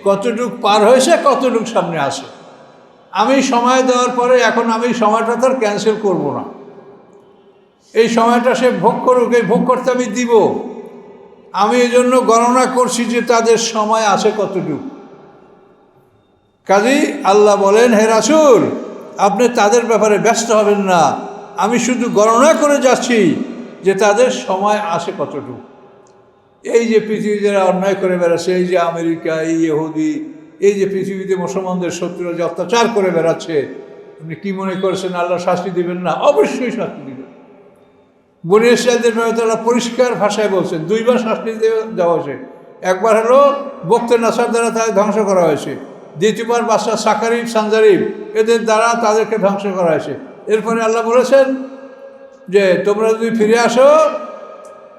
কতটুক পার হয়েছে, কতটুক সামনে আসে। আমি সময় দেওয়ার পরে এখন আমি সময়টা তার ক্যান্সেল করব না। এই সময়টা সে ভোগ করুক, এই ভোগ করতে আমি দিব। আমি এই জন্য গণনা করছি যে তাদের সময় আছে কতটুক। কাজেই আল্লাহ বলেন হে রাসূল আপনি তাদের ব্যাপারে ব্যস্ত হবেন না, আমি শুধু গণনা করে যাচ্ছি যে তাদের সময় আসে কতটুকু। এই যে পৃথিবীতে যারা অন্যায় করে বেড়াচ্ছে, এই যে আমেরিকা, এই ইহুদি, এই যে পৃথিবীতে মুসলমানদের শত্রুরা যে অত্যাচার করে বেড়াচ্ছে, আপনি কি মনে করছেন আল্লাহ শাস্তি দিবেন না? অবশ্যই শাস্তি দিবেন। বনী ইসরাঈলদের ব্যাপারে তারা পরিষ্কার ভাষায় বলছেন, 2 বার শাস্তি দেওয়া হয়েছে। একবার হলো বক্তে নাসার দ্বারা তাদের ধ্বংস করা হয়েছে, দ্বিতীয়বার বাদশাহ সাকারিব সানজারিব এদের দ্বারা তাদেরকে ধ্বংস করা হয়েছে। এরপরে আল্লাহ বলেছেন যে তোমরা যদি ফিরে আসো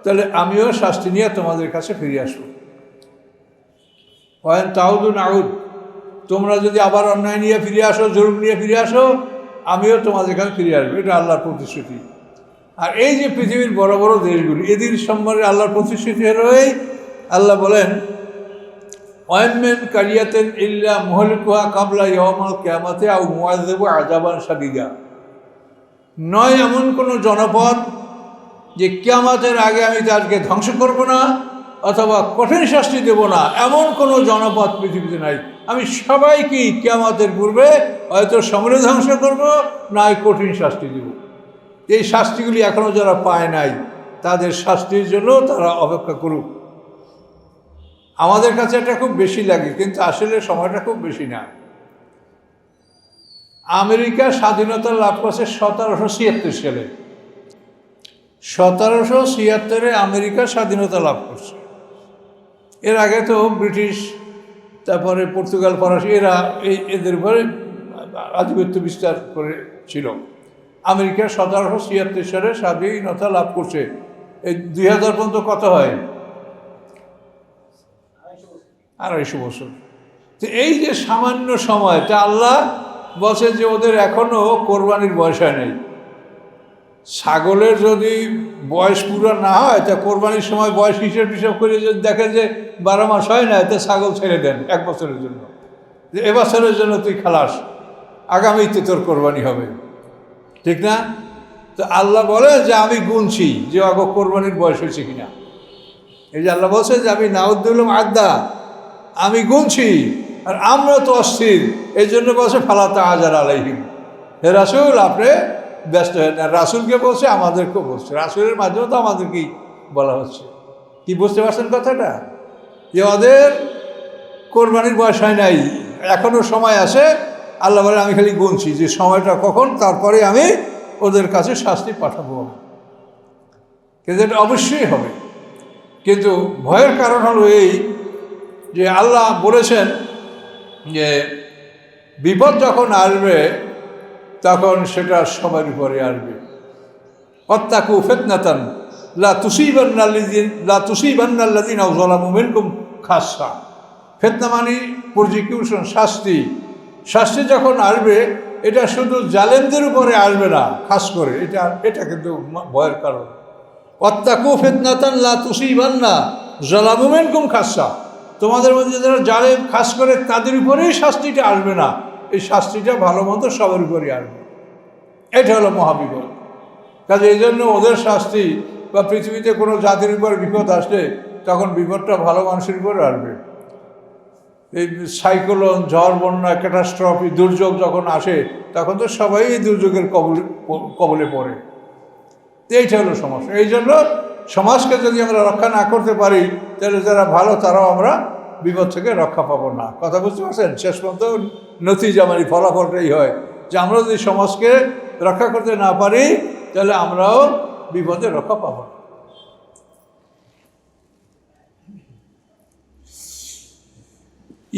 তাহলে আমিও শাস্তি নিয়ে তোমাদের কাছে ফিরে আসবো। ওয়াইন তাউদু নাউদ, তোমরা যদি আবার অন্যায় নিয়ে ফিরে আসো, জুলুম নিয়ে ফিরে আসো, আমিও তোমাদের কাছে ফিরে আসবো। এটা আল্লাহর প্রতিশ্রুতি। আর এই যে পৃথিবীর বড় বড় দেশগুলি, এদের সম্পর্কে আল্লাহর প্রতিশ্রুতি হয়ে আল্লাহ বলেন ওয়াইমেন কারিয়াতেন ইল্লা মুহলিকুহা কাবলা ইয়াউমাল কিয়ামাতি আও মুআযযিবু আযাবান শাদীদা, নয় এমন কোনো জনপদ যে কিয়ামতের আগে আমি তাদেরকে ধ্বংস করব না অথবা কঠিন শাস্তি দেব না, এমন কোনো জনপদ পৃথিবীতে নাই। আমি সবাইকেই কিয়ামতের পূর্বে হয়তো সমূলে ধ্বংস করব, নয় কঠিন শাস্তি দেব। এই শাস্তিগুলি এখনও যারা পায় নাই তাদের শাস্তির জন্য তারা অপেক্ষা করুক। আমাদের কাছে এটা খুব বেশি লাগে, কিন্তু আসলে সময়টা খুব বেশি না। আমেরিকা স্বাধীনতা লাভ করছে 1776 সালে। 1776-এ আমেরিকা স্বাধীনতা লাভ করছে। এর আগে তো ব্রিটিশ, তারপরে পর্তুগাল, ফরাসি, এরা এদের উপরে আধিপত্য বিস্তার করেছিল। আমেরিকা 1776 সালে স্বাধীনতা লাভ করছে। এই 2000 পর্যন্ত কত হয়? 250 বছর। তো এই যে সামান্য সময়, তা আল্লাহ বলছে যে ওদের এখনও কোরবানির বয়স হয় নাই। ছাগলের যদি বয়স পুরো না হয় তা কোরবানির সময় বয়স হিসাব করে যদি দেখে যে 12 মাস হয় না, তা ছাগল ছেড়ে দেন 1 বছরের জন্য, যে এবছরের জন্য তুই খালাস, আগামীতে তোর কোরবানি হবে, ঠিক না? তো আল্লাহ বলে যে আমি গুনছি যে আগে কোরবানির বয়স হয়েছে কিনা। এই যে আল্লাহ বলছে যে আমি নাউদ্দুল আদ্দা, আমি গুনছি, আর আমরা তো অস্থির, এই জন্য বলছে ফালা তাআজাল আলাইহিম, হে রাসূল আপনি ব্যস্ত হয়ে না। রাসূলকে বলছে, আমাদেরকেও বলছে, রাসূলের মাধ্যমে তো আমাদেরকেই বলা হচ্ছে। কি বুঝতে পারছেন কথাটা? যে ওদের কোরবানির বয়স হয় নাই, এখনও সময় আছে, আল্লাহ বলে আমি খালি গুনছি যে সময়টা কখন, তারপরে আমি ওদের কাছে শাস্তি পাঠাবো। কিন্তু এটা অবশ্যই হবে। কিন্তু ভয়ের কারণ হলো এই যে আল্লাহ বলেছেন যে বিপদ যখন আসবে তখন সেটা সবার উপরে আসবে। ওয়াত্তাকু ফিতনাতান লা তুসিবান্নাল্লাযিনা যালামু মিনকুম খাসসা। ফিতনা মানে প্রজিকিউশন, শাস্তি। শাস্তি যখন আসবে এটা শুধু জালেমদের উপরে আসবে না, খাস করে এটা কিন্তু ভয়ের কারণ। ওয়াত্তাকু ফিতনাতান লা তুসিবান্না যালামু মিনকুম খাসসা। তোমাদের মধ্যে যারা জালেম, খাস করে তাদের উপরেই শাস্তিটা আসবে না, এই শাস্তিটা ভালো মতো সবার উপরেই আসবে। এটা হলো মহাবিপদ। কাজে এই জন্য ওদের শাস্তি বা পৃথিবীতে কোনো জাতির উপর বিপদ আসলে তখন বিপদটা ভালো মানুষের উপর আসবে। এই সাইক্লোন, ঝড়, বন্যা, ক্যাটাস্ট্রফি, দুর্যোগ যখন আসে তখন তো সবাই এই দুর্যোগের কবলে পড়ে। এইটা হলো সমস্যা। এই জন্য সমাজকে যদি আমরা রক্ষা না করতে পারি তাহলে যারা ভালো তারাও আমরা বিপদ থেকে রক্ষা পাবো না। কথা বুঝতে পারছেন? শেষ পর্যন্ত নতিজা মানে ফলাফলটাই হয় যে আমরা যদি সমাজকে রক্ষা করতে না পারি তাহলে আমরাও বিপদে রক্ষা পাব না।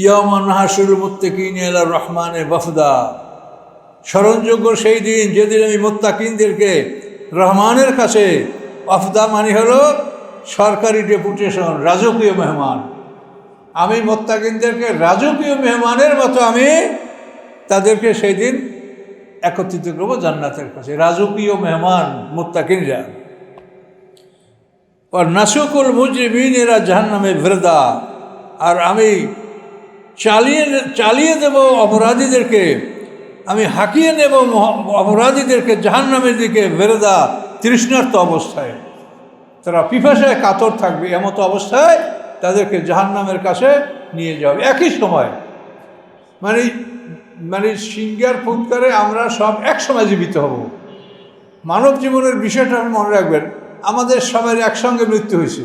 ইয়াওমা নাহশুরুল মুত্তাকিনা ইলা রহমানে ওয়াফদা। স্মরণযোগ্য সেই দিন যেদিন আমি মুত্তাকিনদেরকে রহমানের কাছে, ওয়াফদা মানে হলো সরকারি ডেপুটেশন, রাজকীয় মেহমান। আমি মুত্তাকিনদেরকে রাজকীয় মেহমানের মতো আমি তাদেরকে সেই দিন একত্রিত করবো জান্নাতের কাছে। রাজকীয় মেহমান মুত্তাকিনরা। আর নাসুকুল মুজরিমিনা জাহান্নামে ভিরদা। আর আমি চালিয়ে দেব অপরাধীদেরকে, আমি হাঁকিয়ে নেব অপরাধীদেরকে জাহান্নামের দিকে ভিরদা, তৃষ্ণার্ত অবস্থায়। তারা পিপাসায় কাতর থাকবে, এমতো অবস্থায় তাদেরকে জাহান্নামের কাছে নিয়ে যাবে একই সময়। মানে সিঙ্গার ফুৎকারে আমরা সব একসময় জীবিত হব। মানব জীবনের বিষয়টা আপনি মনে রাখবেন, আমাদের সবাই একসঙ্গে মৃত্যু হয়েছে।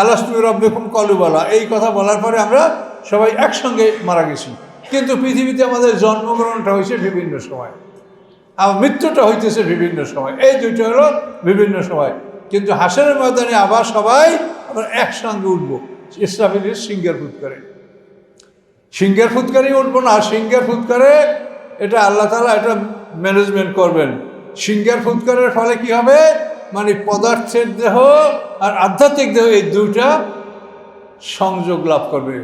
আলাস্তু বিরব্বিকুম ক্বালু বালা, এই কথা বলার পরে আমরা সবাই একসঙ্গে মারা গেছি। কিন্তু পৃথিবীতে আমাদের জন্মগ্রহণটা হয়েছে বিভিন্ন সময়, আর মৃত্যুটা হইতেছে বিভিন্ন সময়। এই দুইটা হলো বিভিন্ন সময়। কিন্তু হাসরের ময়দানে আবার সবাই আমরা একসঙ্গে উঠবো ইসরাফিলের সিঙ্গার ফুৎকারে। সিঙ্গার ফুৎকারে উঠবো না, সিঙ্গার ফুৎকারে এটা আল্লাহ তাআলা এটা ম্যানেজমেন্ট করবেন। সিঙ্গার ফুৎকারের ফলে কি হবে, মানে পদার্থের দেহ আর আধ্যাত্মিক দেহ এই দুইটা সংযোগ লাভ করবে।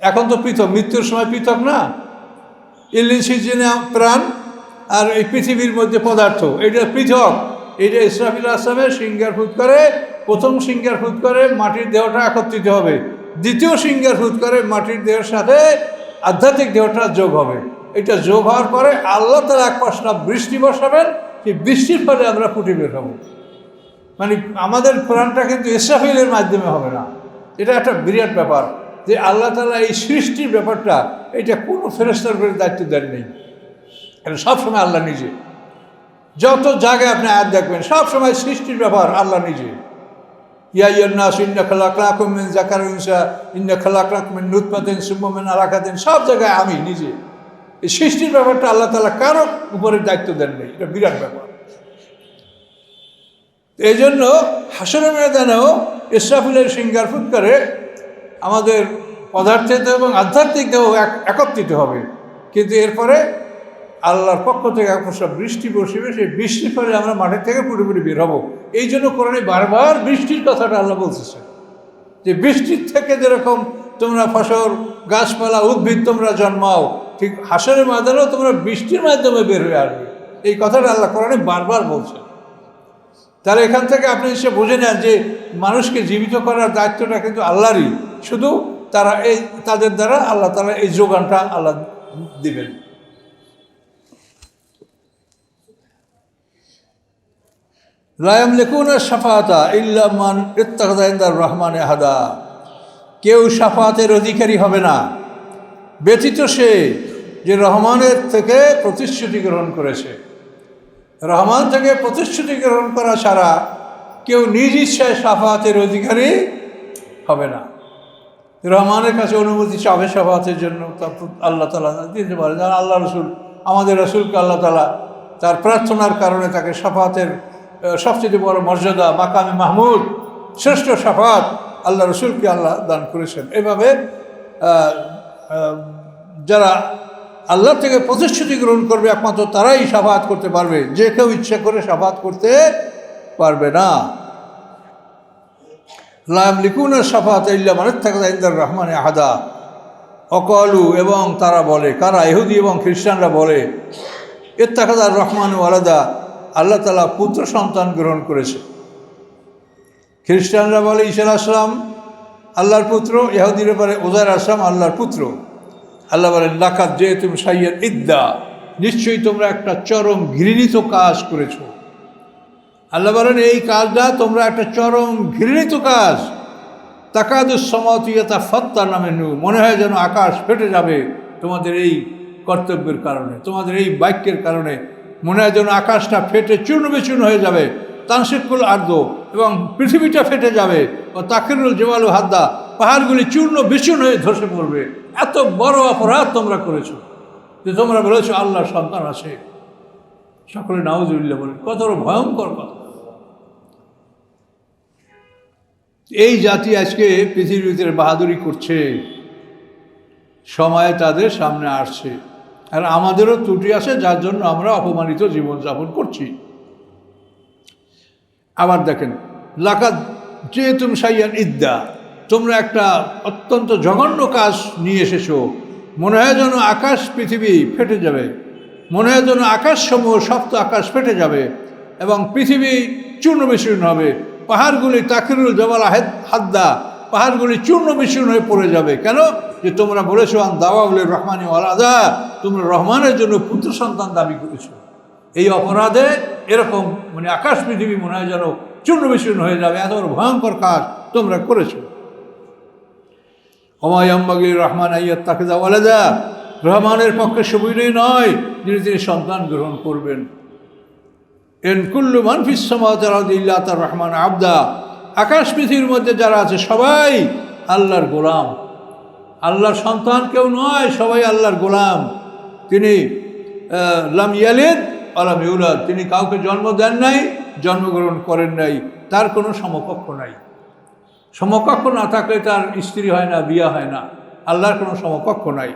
এখন তো পৃথক, মৃত্যুর সময় পৃথক না। ইল্লিন সিজিনে প্রাণ আর এই পৃথিবীর মধ্যে পদার্থ, এটা পৃথক। এটা ইসরাফিল আসলামের সিঙ্গার ফুৎকারে, প্রথম সিঙ্গার ফুৎকারে মাটির দেহটা একত্রিত হবে, দ্বিতীয় সিঙ্গার ফুৎকারে মাটির দেহের সাথে আধ্যাত্মিক দেহটা যোগ হবে। এটা যোগ হওয়ার পরে আল্লাহ তাআলা এক পশলা বৃষ্টি বসাবেন, সেই বৃষ্টির ফলে আমরা ফুটে বের হব। মানে আমাদের প্রাণটা কিন্তু ইসরাফিলের মাধ্যমে হবে না। এটা একটা বিরাট ব্যাপার যে আল্লাহ তাআলা এই সৃষ্টির ব্যাপারটা এটা কোনো ফেরেশতার উপরে দায়িত্ব দেন নেই। এটা সবসময় আল্লাহ নিজে। যত জায়গায় আপনি আয়াত দেখবেন সবসময় সৃষ্টির ব্যাপার আল্লাহ নিজে। ইয়া আইয়ুহান নাস ইন্না খালাকনাকুম মিন যাকারিন ওয়া উনসা ইন্না খালাকনাকুম মিন নুতফাতিন সুম্মা মিন আলাকাতিন, সব জায়গায় আমি নিজে। এই সৃষ্টির ব্যাপারটা আল্লাহ তাআলা কারো উপরে দায়িত্ব দেন নেই। এটা বিরাট ব্যাপার। এই জন্য হাসরের ময়দানেও ইসরাফিলের সিঙ্গার ফুৎকারে আমাদের পদার্থের দেহ এবং আধ্যাত্মিক দেহ একত্রিত হবে। কিন্তু এরপরে আল্লাহর পক্ষ থেকে এক ফোঁটা বৃষ্টি বসিবে, সেই বৃষ্টির ফলে আমরা মাঠের থেকে পুরোপুরি বের হব। এই জন্য কোরআনে বারবার বৃষ্টির কথাটা আল্লাহ বলতেছে যে বৃষ্টির থেকে যেরকম তোমরা ফসল, গাছপালা, উদ্ভিদ তোমরা জন্মাও, ঠিক হাসরের ময়দানেও তোমরা বৃষ্টির মাধ্যমে বের হয়ে আসবে। এই কথাটা আল্লাহ কোরআনে বারবার বলছে। তাহলে এখান থেকে আপনি এসে বুঝে নেন যে মানুষকে জীবিত করার দায়িত্বটা কিন্তু আল্লাহরই, শুধু তাদের দ্বারা আল্লাহ তাআলা এই যোগানটা আল্লাহ দিবেন। লা ইয়ামলিকুনা শাফাআতা ইল্লা মান ইত্তাখাযা ইনদার রহমানে আহাদা। কেউ শাফাতের অধিকারী হবে না ব্যতীত সে যে রহমানের থেকে প্রতিশ্রুতি গ্রহণ করেছে। রহমান থেকে প্রতিশ্রুতি গ্রহণ করা ছাড়া কেউ নিজ ইচ্ছায় শাফাতের অধিকারী হবে না। রহমানের কাছে অনুমতি চাবে শাফাতের জন্য, তারপর আল্লাহ তাআলা দিতে পারে। যারা আল্লাহ রসুল, আমাদের রসুলকে আল্লাহ তাআলা তার প্রার্থনার কারণে তাকে শাফাতের সবচেয়ে বড় মর্যাদা, মাকামে মাহমুদ, শ্রেষ্ঠ শাফাত আল্লাহ রসুলকে আল্লাহ দান করেছেন। এভাবে যারা আল্লাহ থেকে প্রতিশ্রুতি গ্রহণ করবে একমাত্র তারাই শাফাত করতে পারবে, যে কেউ ইচ্ছা করে শাফাত করতে পারবে না। লা ইয়ামলিকুনা শাফাআতা ইল্লা মান ইত্তাখাযা ইনদার রহমানি আহাদা। অকালু, এবং তারা বলে, কারা? ইহুদি এবং খ্রিস্টানরা বলে, ইত্তাখাযার রহমানু ওয়ালাদা, আল্লাহ তাআলা পুত্র সন্তান গ্রহণ করেছে। খ্রিস্টানরা বলে ঈসা আলাইহিস সালাম আল্লাহর পুত্র, ইহুদিরা বলে উযাইর আলাইহিস সালাম আল্লাহর পুত্র। আল্লাহ বলেন লাকাদ জিতুম শাইয়ান ইদ্দা, নিশ্চয়ই তোমরা একটা চরম ঘৃণিত কাজ করেছো। আল্লাহ বলেন এই কাজটা তোমরা একটা চরম ঘৃণিত কাজ। তাকাদুস সামাওয়াতু ইয়াতাফাত্তারনা মিনহু, মনে হয় যেন আকাশ ফেটে যাবে তোমাদের এই কর্তব্যের কারণে, তোমাদের এই বাক্যের কারণে মনে হয় যেন আকাশটা ফেটে চূর্ণ বিচূর্ণ হয়ে যাবে। তানসিকুল আরদ, এবং পৃথিবীটা ফেটে যাবে। ও তাকিরুল জিবালু হাদ্দা, পাহাড়গুলি চূর্ণ বিচূর্ণ হয়ে ধসে পড়বে। এত বড় অপরাধ তোমরা করেছো যে তোমরা বলেছো আল্লাহর সন্তান আছে। সকলে নাউজুবিল্লাহ বলেন, কত বড় ভয়ঙ্কর কথা। এই জাতি আজকে পৃথিবীর ভিতরে বাহাদুরি করছে, সময় তাদের সামনে আসছে, আর আমাদেরও ত্রুটি আছে যার জন্য আমরা অপমানিত জীবনযাপন করছি। আবার দেখেন লাকাদ জিতুম শাইয়ান ইদ্দা, তোমরা একটা অত্যন্ত জঘন্য কাজ নিয়ে এসেছো। মনে হয় যেন আকাশ পৃথিবী ফেটে যাবে, মনে হয় যেন আকাশসমূহ সপ্ত আকাশ ফেটে যাবে এবং পৃথিবী চূর্ণ বিচূর্ণ হবে। পাহাড়গুলি তাকিরুল জাবাল হাদ্দা, পাহাড়গুলি চূর্ণ বিচূর্ণ হয়ে পড়ে যাবে। কেন? যে তোমরা বলেছো আন দাওয়াউলির রহমানি ওয়ালাদা, তোমরা রহমানের জন্য পুত্র সন্তান দাবি করেছো। এই অপরাধে এরকম মানে আকাশ পৃথিবী মনে হয় যেন চূর্ণ বিচূর্ণ হয়ে যাবে, এত বড় ভয়ঙ্কর কাজ তোমরা করেছো। ওমা ইয়ামবাগি রহমান আইয়াত্তাখিযা ওয়ালাদা, রহমানের পক্ষে সুবিধাই নয় যিনি তিনি সন্তান গ্রহণ করবেন। ইন কুল্লু মান ফিস সামাওয়াতি ওয়াল আরদি ইল্লা আতার রহমান আবদা, আকাশ পৃথিবীর মধ্যে যারা আছে সবাই আল্লাহর গোলাম, আল্লাহর সন্তান কেউ নয়, সবাই আল্লাহর গোলাম। তিনি লাম ইয়ালিদ ওয়া লাম ইউলাদ, তিনি কাউকে জন্ম দেন নাই, জন্মগ্রহণ করেন নাই, তার কোনো সমকক্ষ নাই। সমকক্ষ না থাকলে তার স্ত্রী হয় না, বিয়া হয় না, আল্লাহর কোনো সমকক্ষ নাই।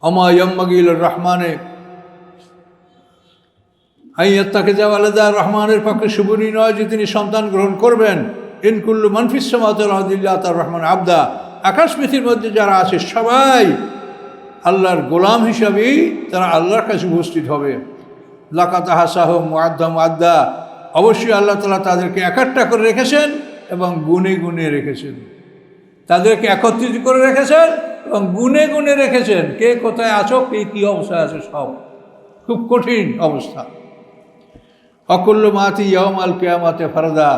ওমা ইয়ামবাগি লির রহমানে আইয়াত্তাখিযা ওয়ালাদা, রহমানের পক্ষে সুবিধাই নয় যে তিনি সন্তান গ্রহণ করবেন। ইন কুল্লু মান ফিস সামাওয়াতি ওয়াল আরদি ইল্লা আতার রহমান আবদা, আকাশ পৃথিবীর মধ্যে যারা আছে সবাই আল্লাহর গোলাম হিসাবেই তারা আল্লাহর কাছে উপস্থিত হবে। লাকাত হাসাহুম মুআদ্দা মুআদ্দা, অবশ্যই আল্লাহ তাআলা তাদেরকে একাট্টা করে রেখেছেন এবং গুণে গুণে রেখেছেন, তাদেরকে একত্রিত করে রেখেছেন এবং গুণে গুণে রেখেছেন। কে কোথায় আছো, কে কী অবস্থায় আছে, সব খুব কঠিন অবস্থা। অকুল্লু মাতি ইয়াউমাল কিয়ামাতে ফারদা,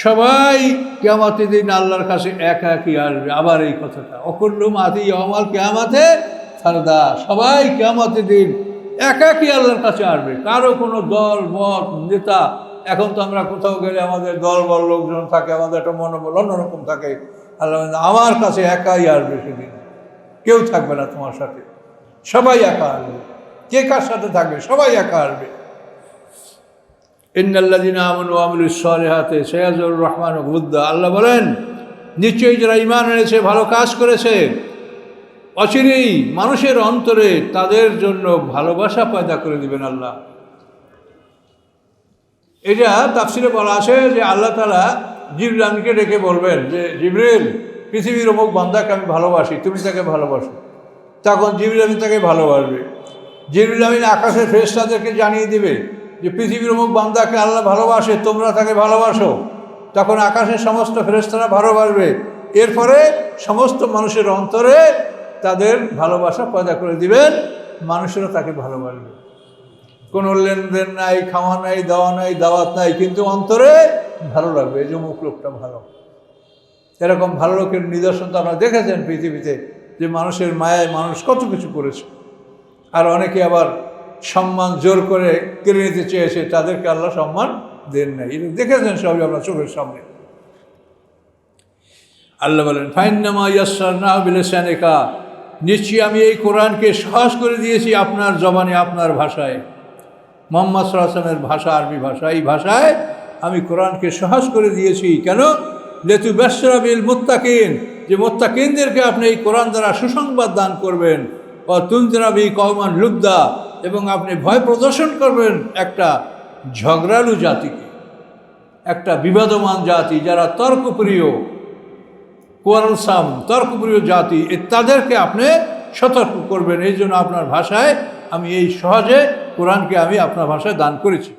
সবাই কিয়ামতের দিন আল্লাহর কাছে একা একই আসবে। আবার এই কথাটা, অকুল্লু মাতি ইয়াউমাল কিয়ামাতে ফারদা, সবাই কিয়ামতের দিন একাকী আল্লাহর কাছে আসবে, কারো কোনো দল মত নেতা। এখন তো আমরা কোথাও গেলে আমাদের দল বল লোকজন থাকে, আমাদের একটা মনোবল অন্যরকম থাকে। আল্লাহ আমার কাছে একাই আসবে সেদিন, কেউ থাকবে না তোমার সাথে, সবাই একা আসবে। কে কার সাথে থাকবে? সবাই একা আসবে। ইন্নাল্লাযীনা আমানু ওয়া আমিলুস সালিহাতি সায়াজুর রহমানু গুদ্দা, আল্লাহ বলেন নিশ্চয়ই যারা ঈমান এনেছে, ভালো কাজ করেছে, অচিরেই মানুষের অন্তরে তাদের জন্য ভালোবাসা পয়দা করে দিবেন আল্লাহ। এটা তাফসিরে বলা আছে যে আল্লাহ তাআলা জিবরাইলকে ডেকে বলবেন যে জিবরিল, পৃথিবীর অমুক বান্দাকে আমি ভালোবাসি, তুমি তাকে ভালোবাসো। তখন জিবরিল আমিন তাকে ভালোবাসবে। জিবরিল আমিন আকাশের ফেরেশতাদেরকে জানিয়ে দিবে যে পৃথিবীর অমুক বান্দাকে আল্লাহ ভালোবাসে, তোমরা তাকে ভালোবাসো। তখন আকাশের সমস্ত ফেরেশতারা ভালোবাসবে। এরপরে সমস্ত মানুষের অন্তরে তাদের ভালোবাসা পয়দা করে দিবেন, মানুষেরা তাকে ভালোবাসবে। কোনো লেনদেন নাই, খাওয়া নাই, দেওয়া নাই, দাওয়াত নাই, কিন্তু অন্তরে ভালো লাগবে, এই যে অমুক লোকটা ভালো। এরকম ভালো লোকের নিদর্শন তো আপনারা দেখেছেন পৃথিবীতে, যে মানুষের মায়ায় মানুষ কত কিছু করেছে। আর অনেকে আবার সম্মান জোর করে কেড়ে নিতে চেয়েছে, তাদেরকে আল্লাহ সম্মান দেন নাই। এটা দেখেছেন সবই আমরা চোখের সামনে। আল্লাহ বলেন ফাইন্নামা ইয়াসসারনাহু বিলিসানিকা, নিশ্চয়ই আমি এই কোরআনকে সহজ করে দিয়েছি আপনার জবানে, আপনার ভাষায়। মুহাম্মদ সাল্লাল্লাহু আলাইহি ওয়াসাল্লামের ভাষা আরবি ভাষা, এই ভাষায় আমি কোরআনকে সহজ করে দিয়েছি। কেন? লিতুবাশশিরা বিল মুত্তাকিন, যে মুত্তাকিনদেরকে আপনি এই কোরআন দ্বারা সুসংবাদ দান করবেন। ও তুনজিরা বিহি কওমান লুদ্দা, এবং আপনি ভয় প্রদর্শন করবেন একটা ঝগড়ালু জাতিকে, একটা বিবাদমান জাতি, যারা তর্কপ্রিয়, কোয়ারলসাম তর্কপ্রিয় জাতি, তাদেরকে আপনি সতর্ক করবেন। এই জন্য আপনার ভাষায় আমি এই সহজে কোরআনকে আমি আপনার ভাষায় দান করেছি।